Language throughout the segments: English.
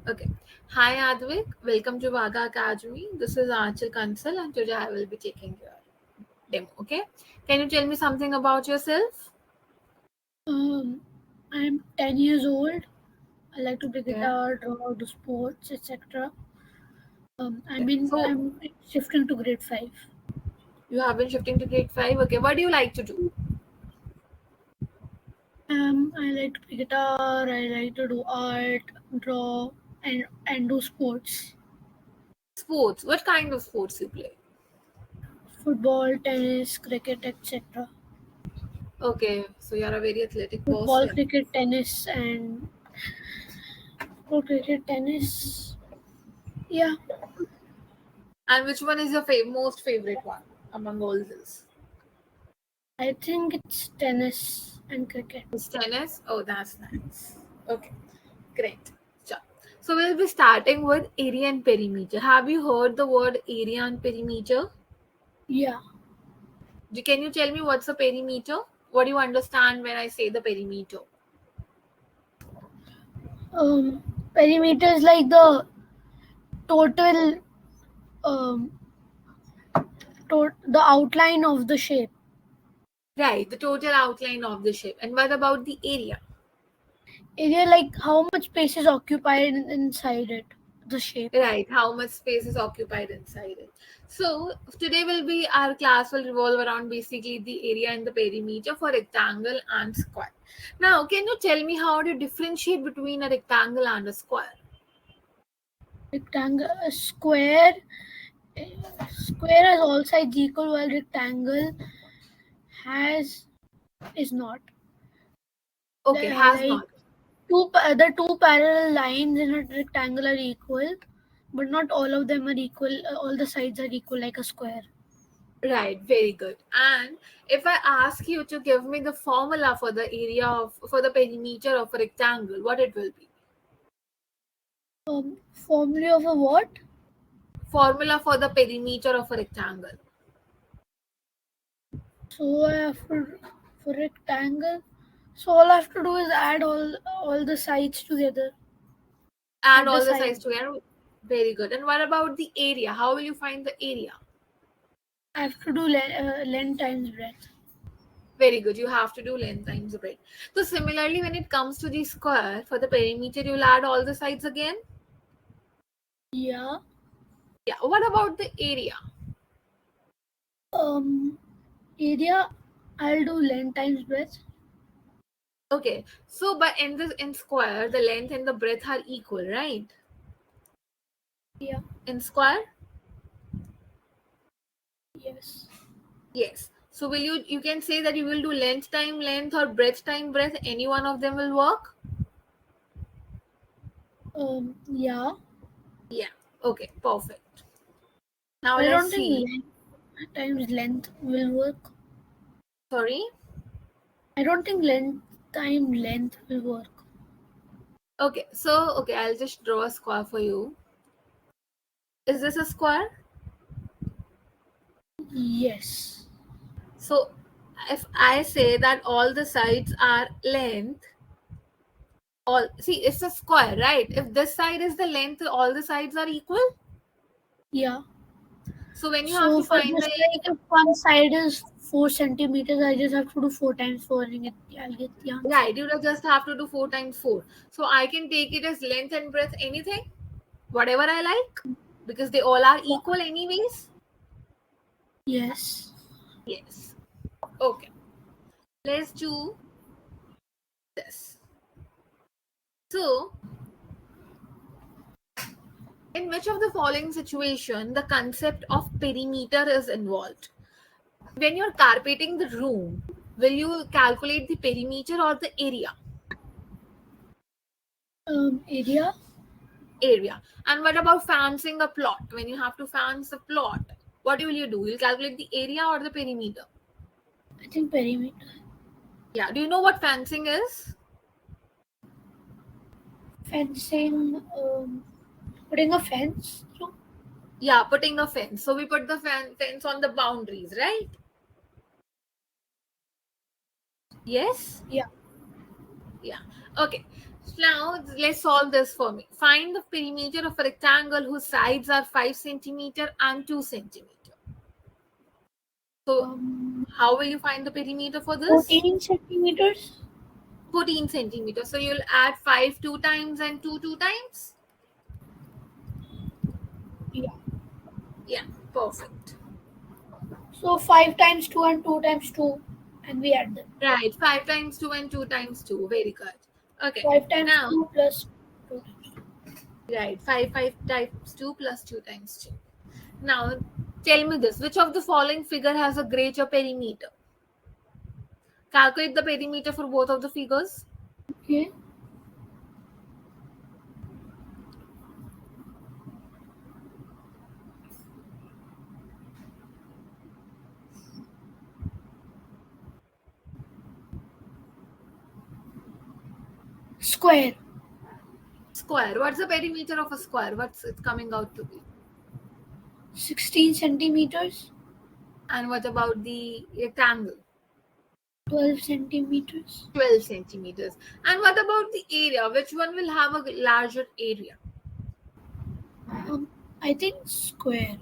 Okay. Hi Advik, welcome to Vaga Academy. This is Archil Kansal and today I will be taking your demo. Okay. Can you tell me something about yourself? Um, I'm 10 years old. I like to play Okay. guitar, draw, do sports, etc. Okay. So I'm shifting to grade 5. you have been shifting to grade 5. Okay. What do you like to do? I like to play guitar. I like to do art, draw, and do sports. Sports. What kind of sports you play? Football, tennis, cricket, etc. Okay. So you are a very athletic Football, person. cricket, tennis, and football, cricket, tennis. Yeah, And which one is your most favorite one among all this? I think it's tennis and cricket. It's tennis. Oh, that's nice. Okay. Great. Sure. So we'll be starting with area and perimeter. Have you heard the word area and perimeter? Yeah. Can you tell me what's a perimeter? What do you understand when I say the perimeter? Um, Perimeter is like total um, the outline of the shape. Right, the total outline of the shape. And what about the area? Area, like how much space is occupied inside it, the shape. Right, how much space is occupied inside it. So today will be our class will revolve around basically the area and the perimeter for rectangle and square. Now, can you tell me how do you differentiate between a rectangle and a square? Rectangle, square has all sides equal, while rectangle has is not. Okay, has Like not. the two parallel lines in a rectangle are equal, but not all of them are equal. All the sides are equal, like a square. Right, very good. And if I ask you to give me the formula for the area of for the perimeter of a rectangle, what it will be? Formula of a what? Formula for the perimeter of a rectangle. So I have to for rectangle. So all I have to do is add all the sides together. Add Add the all the side. sides together. Very good. And what about the area? How will you find the area? I have to do length times breadth. Very good. You have to do length times breadth. So similarly, when it comes to the square, for the perimeter, you'll add all the sides again. Yeah. Yeah. What about the area? Um. Area. I'll do length times breadth. Okay. So, but in square, the length and the breadth are equal, right? Yeah. In square, Yes. yes. So will you can say that you will do length time length or breadth time breadth. Any one of them will work. Yeah. Yeah. Okay. Perfect. Now But I let's don't think see. length times length will work. Sorry. I don't think length will work. Okay. So okay, I'll just draw a square for you. Is this a square? Yes. So if I say that all the sides are length, all see it's a square, right? If this side is the length, all the sides are equal. Yeah. So when you have So to for find this, the like if one side is 4 centimeters, I just have to do 4 times 4 and I'll get the answer. right, you just have to do 4 times 4. So I can take it as length and breadth, anything, whatever I like, because they all are Yeah. equal anyways. Yes. Yes. Okay. Let's do this. So, in which of the following situation the concept of perimeter is involved? When you're carpeting the room, will you calculate the perimeter or the area? Area. Area. And what about fencing a plot? When you have to fence a plot, what will you do? You'll calculate the area or the perimeter? I think perimeter. Yeah. Do you know what fencing is? Fencing. Putting a fence. So, Yeah, putting a fence. So we put the fence on the boundaries, right? Yes? yeah. Yeah. Okay. Now let's solve this for me. Find the perimeter of a rectangle whose sides are 5 centimeter and 2 centimeter. So how will you find the perimeter for this? 14 centimeters. 14 centimeters. So you'll add 5 2 times and 2 2 times? Yeah. Yeah, perfect. So 5 times 2 and 2 times 2, and we add them. Right, 5 times 2 and 2 times 2. Very good. Okay, 5 times now, 2 plus 2 times 2. right, 5 times 2 plus 2 times 2. Now, tell me this. Which of the following figure has a greater perimeter? Calculate the perimeter for both of the figures. Okay. Square. Square. What's the perimeter of a square? What's it coming out to be? 16 centimeters. And what about the rectangle? 12 centimeters. 12 centimeters. And what about the area? Which one will have a larger area? I think square.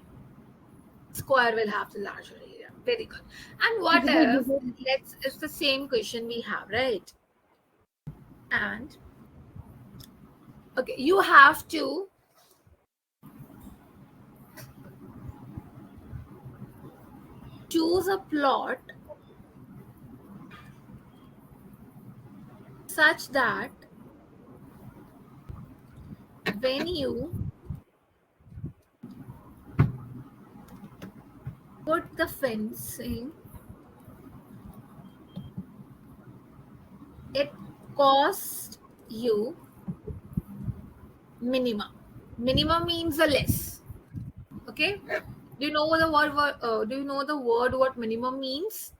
Square will have the larger area. Very good. And what if, it's the same question we have, right? And, okay, you have to choose a plot such that when you put the fencing, it costs you minimum. Minimum means the less. Okay. Do you know the word? Do you know the word what minimum means?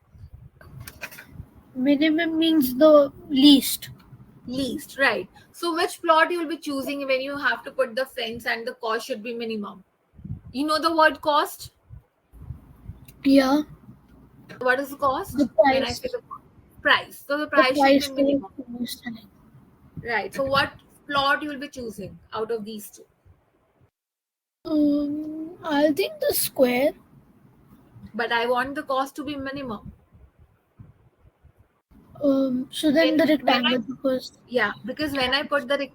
Minimum means the least. Least, right? So which plot you will be choosing when you have to put the fence and the cost should be minimum? You know the word cost? Yeah. What is the cost? The When I price. say the price. So the The price should be price minimum. selling. Right. So what plot you will be choosing out of these two? I think the square. But I want the cost to be minimum. So then the rectangle, because because when I put the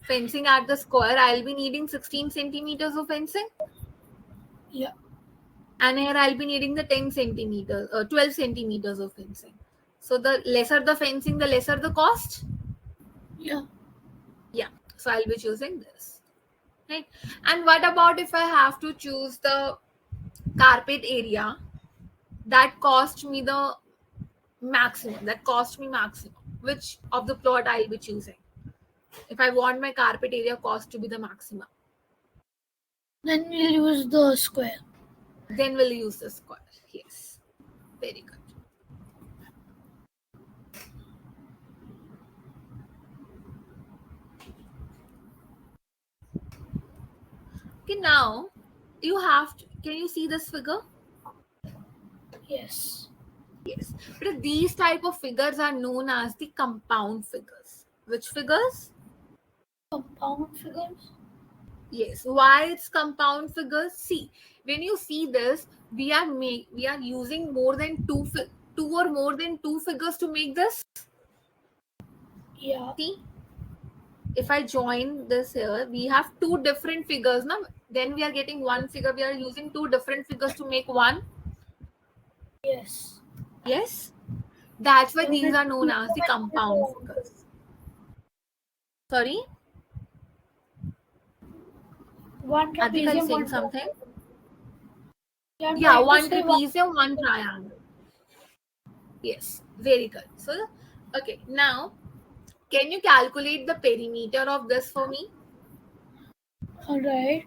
fencing at the square, I'll be needing 16 centimeters of fencing. yeah. And here I'll be needing the 10 centimeters, 12 centimeters of fencing. So the lesser the fencing, the lesser the cost. Yeah. Yeah. So I'll be choosing this. Right. And what about if I have to choose the carpet area? That cost me the maximum. Which of the plot I'll be choosing? If I want my carpet area cost to be the maximum, Then we'll use the square. then we'll use the square. Yes. Very good. Okay, now you have to, can you see this figure? Yes. Yes. But these type of figures are known as the compound figures. Which figures? Compound figures. Yes. Why it's compound figures? See, when you see this, we are using more than two or more than two figures to make this. Yeah. See, if I join this here, we have two different figures now. Then we are getting one figure. We are using two different figures to make one. Yes. Yes. That's why these are known as the compound figures. Sorry? One Adhik, are you trapezium, saying one something? Yeah, One trapezium, one triangle. Yes, very good. So, okay, now can you calculate the perimeter of this for me? All right.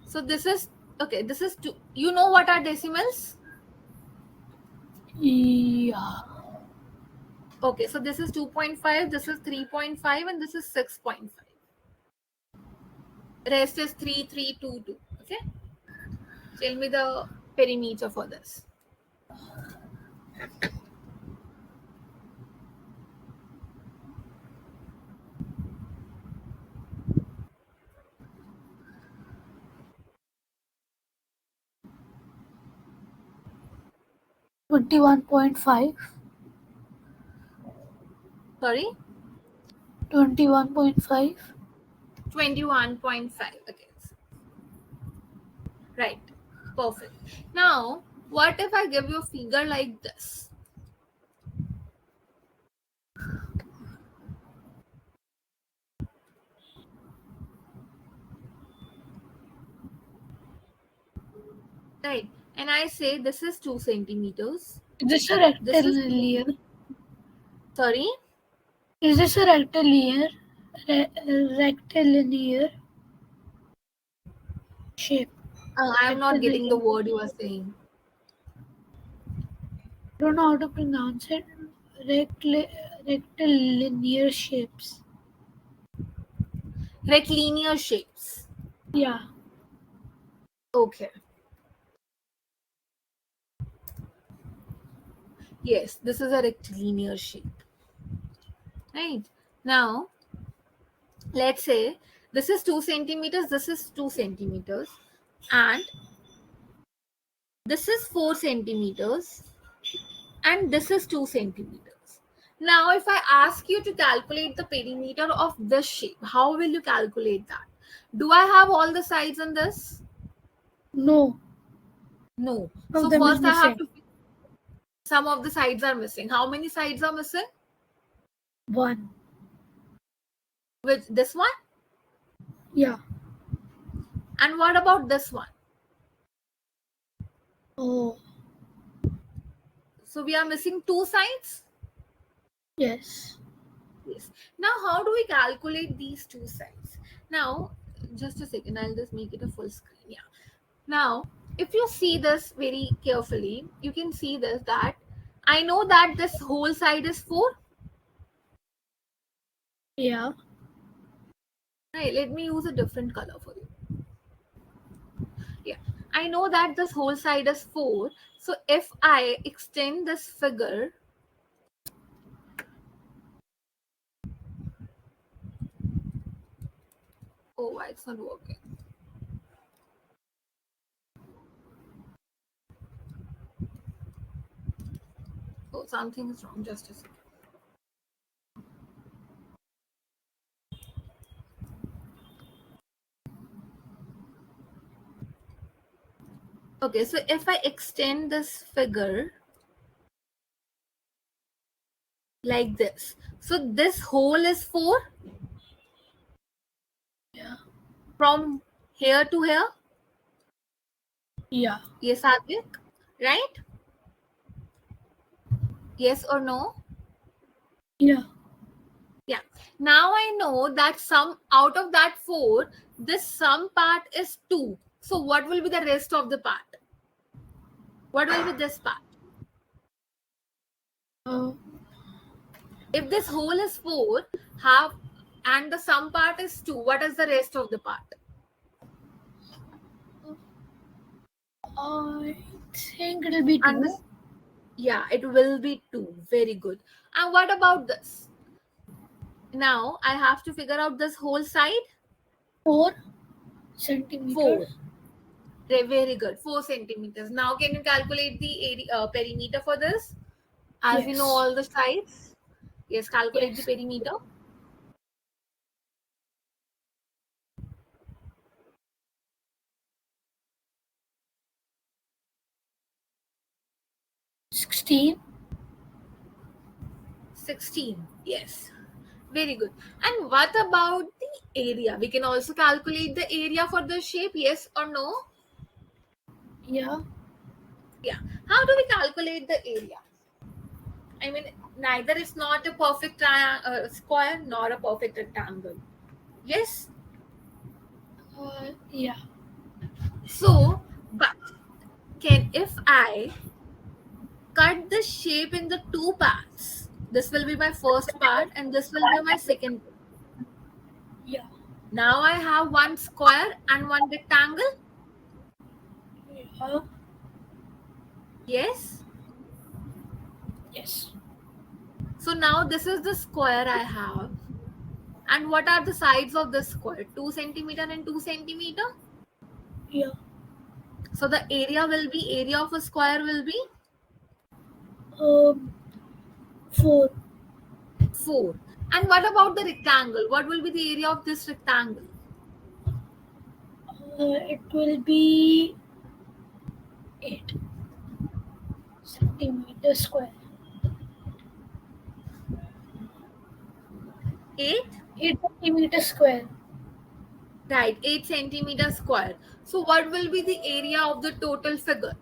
So this is okay. This is two. You know what are decimals? Yeah. Okay, so this is 2.5, this is 3.5, and this is 6.5. Rest is 3.322. Okay, tell me the perimeter for this. 21.5. Sorry, 21.5. 21.5. Okay, right. Perfect. Now, what if I give you a figure like this? Right. And I say this is 2 centimeters. Is this a This is, rectilinear? sorry, Is this a rectilinear? Rectilinear shape? I'm not getting the Rectilinear. word you are saying. I don't know how to pronounce it. Rectilinear shapes. Rectilinear shapes. Yeah. Okay. Yes, this is a rectilinear shape. Right. Now, let's say this is 2 centimeters, this is 2 centimeters, and this is 4 centimeters, and this is 2 centimeters. Now, if I ask you to calculate the perimeter of this shape, how will you calculate that? Do I have all the sides in this? No. No. One of So them is first I have missing. to, some of the sides are missing. How many sides are missing? One. With this one? Yeah. And what about this one? Oh. So we are missing 2 sides? Yes. Yes. Now, how do we calculate these 2 sides? Now, just a second, I'll just make it a full screen. Yeah. Now, if you see this very carefully, you can see this that I know that this whole side is 4. Yeah. Right. Let me use a different color for you. Yeah. I know that this whole side is 4. So if I extend this figure, oh, why it's not working? Oh, something is wrong. Just a second. Okay, so if I extend this figure like this, so this hole is 4 Yeah. from here to here. Yeah. Yes, Advik, right? Yes or no? Yeah. Yeah. Now I know that some out of that 4, this sum part is 2. So what will be the rest of the part? What will be this part? Uh, If this whole is 4, half, and the sum part is 2, what is the rest of the part? I think it'll be And 2. this, yeah, it will be 2. Very good. And what about this? Now I have to figure out this whole side. 4 centimeters. 4. Very good. 4 centimeters. Now can you calculate the area, perimeter for this? As we know Yes. all the sides. Yes, calculate the Yes. perimeter. 16. 16. Yes. Very good. And what about the area? We can also calculate the area for the shape, yes or no? Yeah. Yeah. How do we calculate the area? I mean, neither is not a perfect square nor a perfect rectangle. Yes. Yeah. So, but can if I cut the shape in the 2 parts, this will be my first part and this will be my second part. Yeah. Now I have one square and one rectangle. Yeah. Yes. Yes. So now this is the square I have. And what are the sides of this square? 2 centimeter and 2 centimeter. Yeah. So the area will be, area of a square will be Um, 4. 4. And what about the rectangle? What will be the area of this rectangle? It will be 8 centimeters square. 8? 8 centimeters square. Right, 8 centimeters square. So what will be the area of the total figure?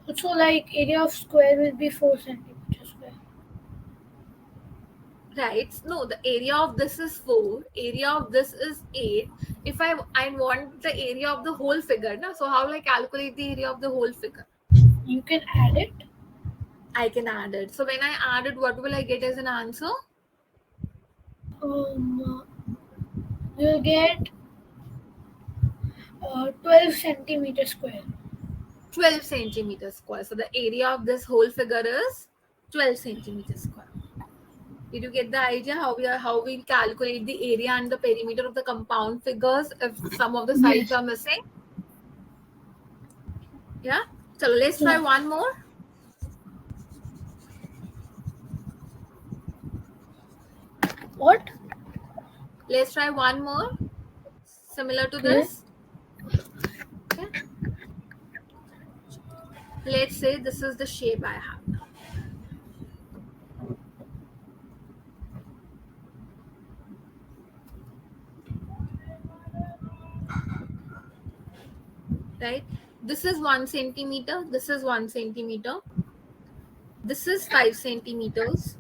Also, like area of square will be 4 centimeters square. Right, no, the area of this is 4, area of this is 8. If I want the area of the whole figure, na, so how will I calculate the area of the whole figure? You can add it. I can add it. So when I add it, what will I get as an answer? Um, you'll get 12 centimeters square. 12 centimeters square. So the area of this whole figure is 12 centimeters square. Did you get the idea how we calculate the area and the perimeter of the compound figures if some of the sides Yes. are missing? Yeah. So let's try Yeah. one more. What? Let's try one more similar to Okay. this. Okay. Let's say this is the shape I have now. Right. This is 1 centimeter. This is 1 centimeter. This is 5 centimeters.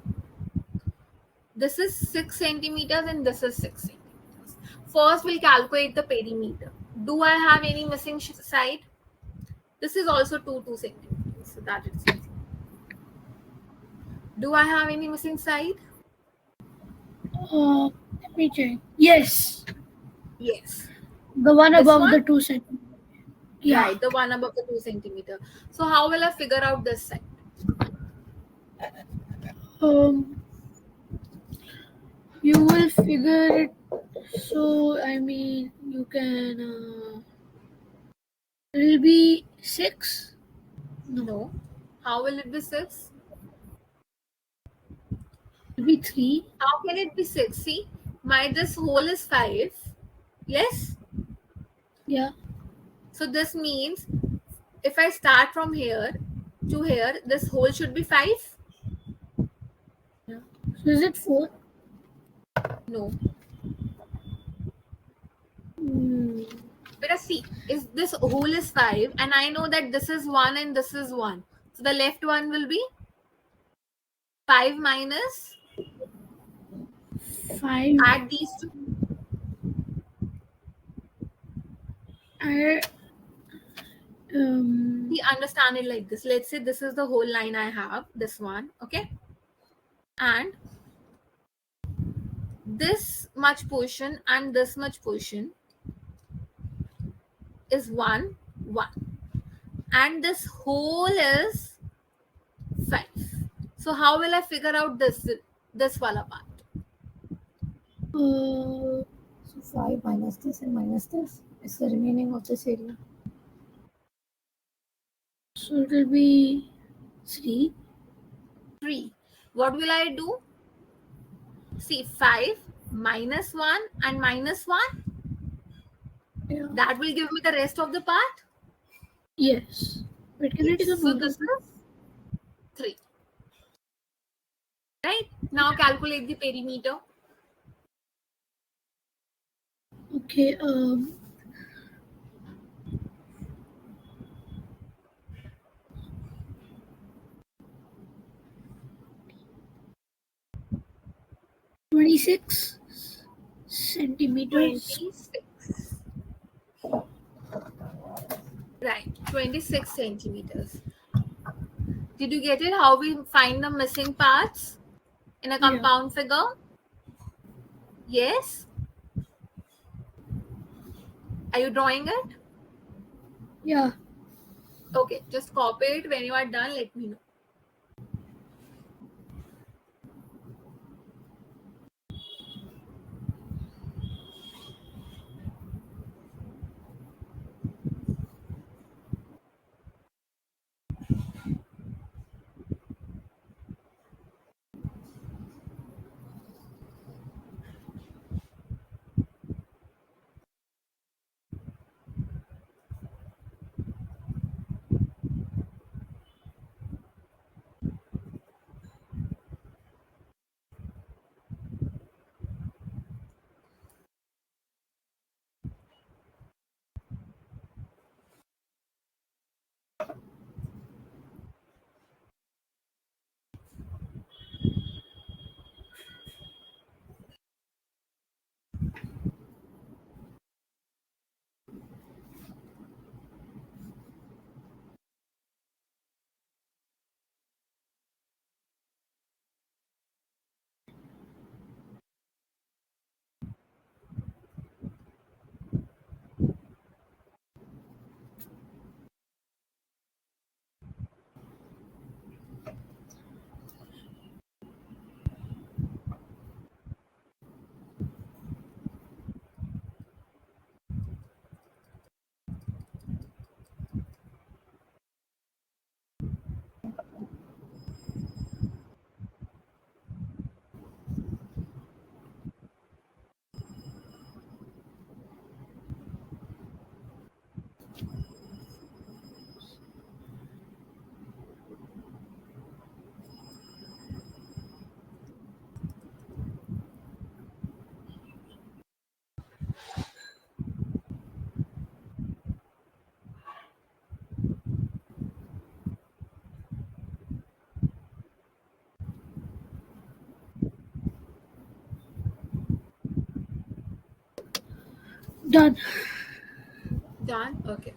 This is 6 centimeters and this is 6 centimeters. First, we'll calculate the perimeter. Do I have any missing side? This is also 2 centimeters. So that is easy. Do I have any missing side? Let me check. Yes. Yes. The one This above one? the 2 centimeters. Yeah. Right, the one above the 2 centimeter. So how will I figure out this side? Um, you will figure it. So I mean, you can. It'll be 6. No. How will it be 6? It'll be 3. How can it be 6? See, this hole is 5. Yes. Yeah. So this means if I start from here to here, this hole should be 5. Yeah. So is it 4? No. Mm, But see, is this hole is 5 and I know that this is 1 and this is 1. So the left one will be 5 minus, 5. add these two. I, We understand it like this. Let's say this is the whole line I have, this one, okay? And this much portion and this much portion is 1, 1. And this whole is 5. So how will I figure out this wala part? So 5 minus this and minus this is the remaining of this area. so it'll be 3. 3. What will I do? See, 5 minus 1 and minus 1. Yeah. That will give me the rest of the part. Yes. Wait, can I take a Yes. So photo? this is 3. Right? Now calculate the perimeter. Okay. 26 centimeters. 26. Right, 26 centimeters. Did you get it? How we find the missing parts in a compound figure? Yes? Are you drawing it? Yeah. Okay, just copy it. When you are done, let me know. Done. Done? Okay.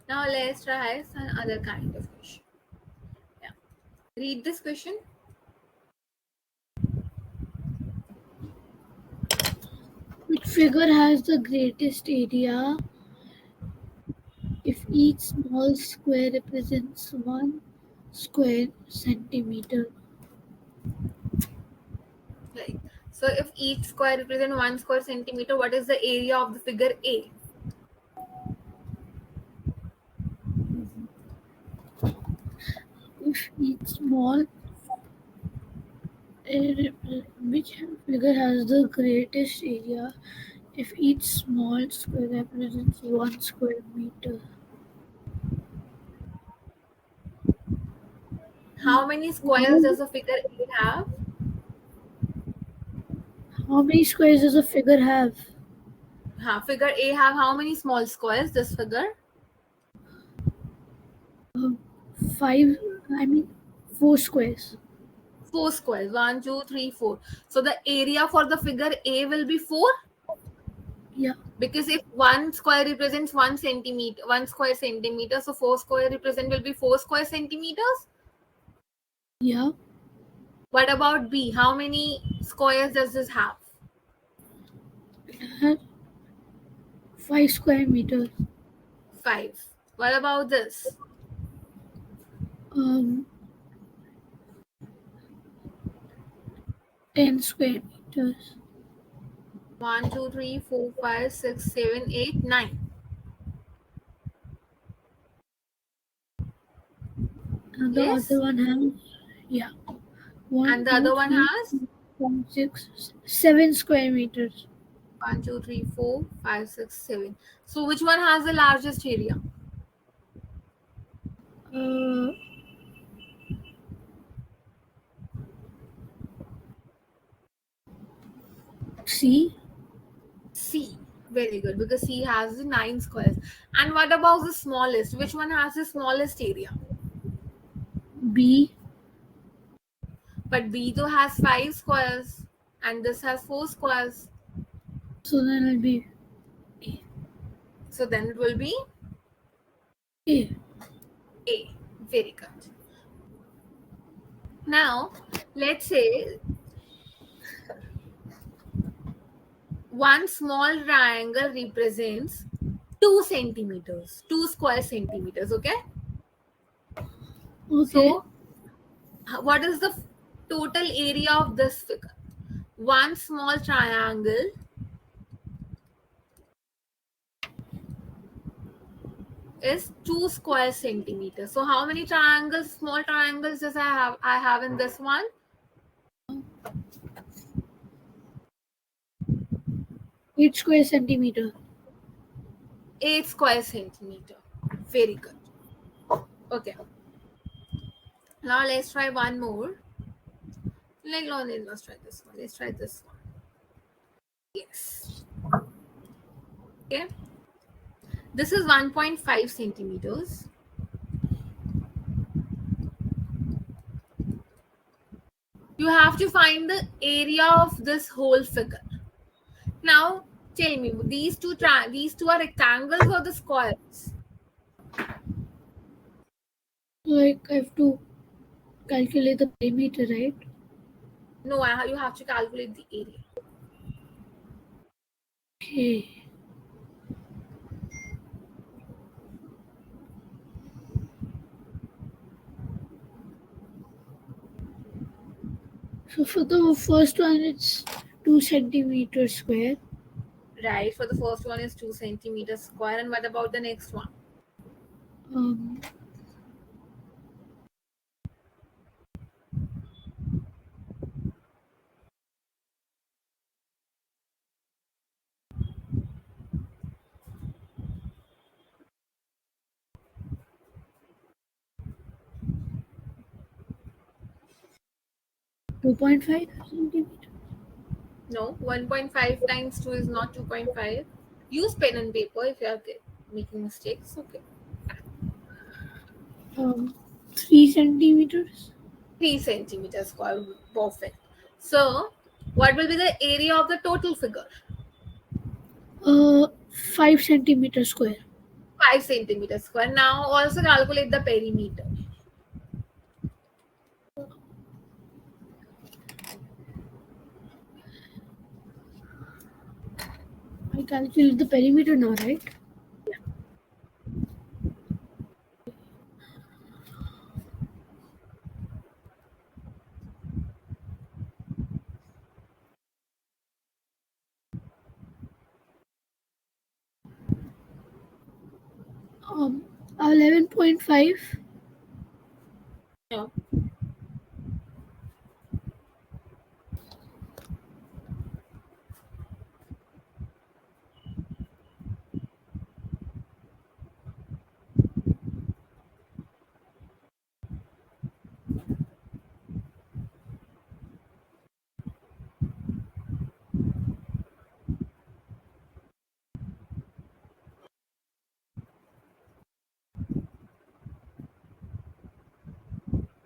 Now let's try some other kind of question. Yeah. Read this question. Which figure has the greatest area if each small square represents 1 square centimeter? Right. So if each square represents 1 square centimeter, what is the area of the figure A? If each small which figure has the greatest area if each small square represents 1 square meter? How many squares does the figure A have? How many squares does a figure have? Figure A have how many small squares? This figure? Five, I mean 4 squares. 4 squares. 1, 2, 3, 4. So the area for the figure A will be 4, Yeah, because if 1 square represents 1 centimeter, 1 square centimeter, so 4 square represent will be 4 square centimeters. yeah. What about B? How many squares does this have? It has 5 square meters. 5. What about this? Um, 10 square meters. 1, 2, 3, 4, 5, 6, 7, 8, 9. And the Yes? other one has, yeah, one, And the two, other one three, has 4, 5, 6, 7 square meters. 1, 2, 3, 4, 5, 6, 7. So which one has the largest area? Uh, C. C. Very good, because C has the 9 squares. And what about the smallest? Which one has the smallest area? B. But B though has 5 squares and this has 4 squares. So then it'll be So then it will be A. A. Very good. Now, let's say one small triangle represents 2 centimeters, 2 square centimeters, okay? Okay. So, what is the total area of this figure? One small triangle is 2 square centimeters. So, how many triangles, small triangles, does I have? I have in this one 8 square centimeter. 8 square centimeter. Very good. Okay. Now let's try one more. Let's try this one. Let's try this one. Yes. Okay. This is 1.5 centimeters. You have to find the area of this whole figure. Now, Tell me, these two are rectangles or the squares? Like I have to calculate the perimeter, right? No, you have to calculate the area. Okay. So for the first one, it's 2 centimeters square. Right. For the first one is 2 centimeters square, and what about the next one? Um, 2.5 centimeters. No, 1.5 times 2 is not 2.5. Use pen and paper if you are making mistakes. Okay. 3 centimeters. 3 centimeters square. Perfect. So, what will be the area of the total figure? 5 centimeters square. 5 centimeters square. Now, also calculate the perimeter. I calculate the perimeter now, right? 11.5. Yeah.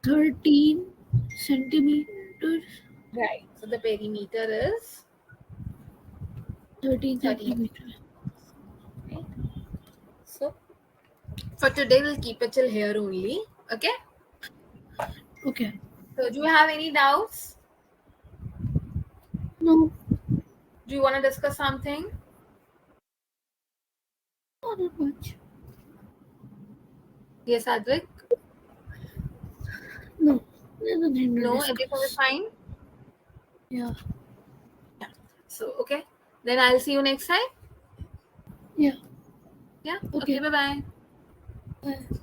Thirteen centimeters. Right. So, the perimeter is 13 13. centimeters. Right. So, for today, we'll keep it till here only. Okay. Okay. So, do you have any doubts? No, Do you want to discuss something? not much. Yes, Advik? No, there's nothing to No, everything is discuss. fine. Yeah. Yeah. So, okay. Then I'll see you next time. Yeah. Yeah. Okay. Okay. Bye bye. Bye.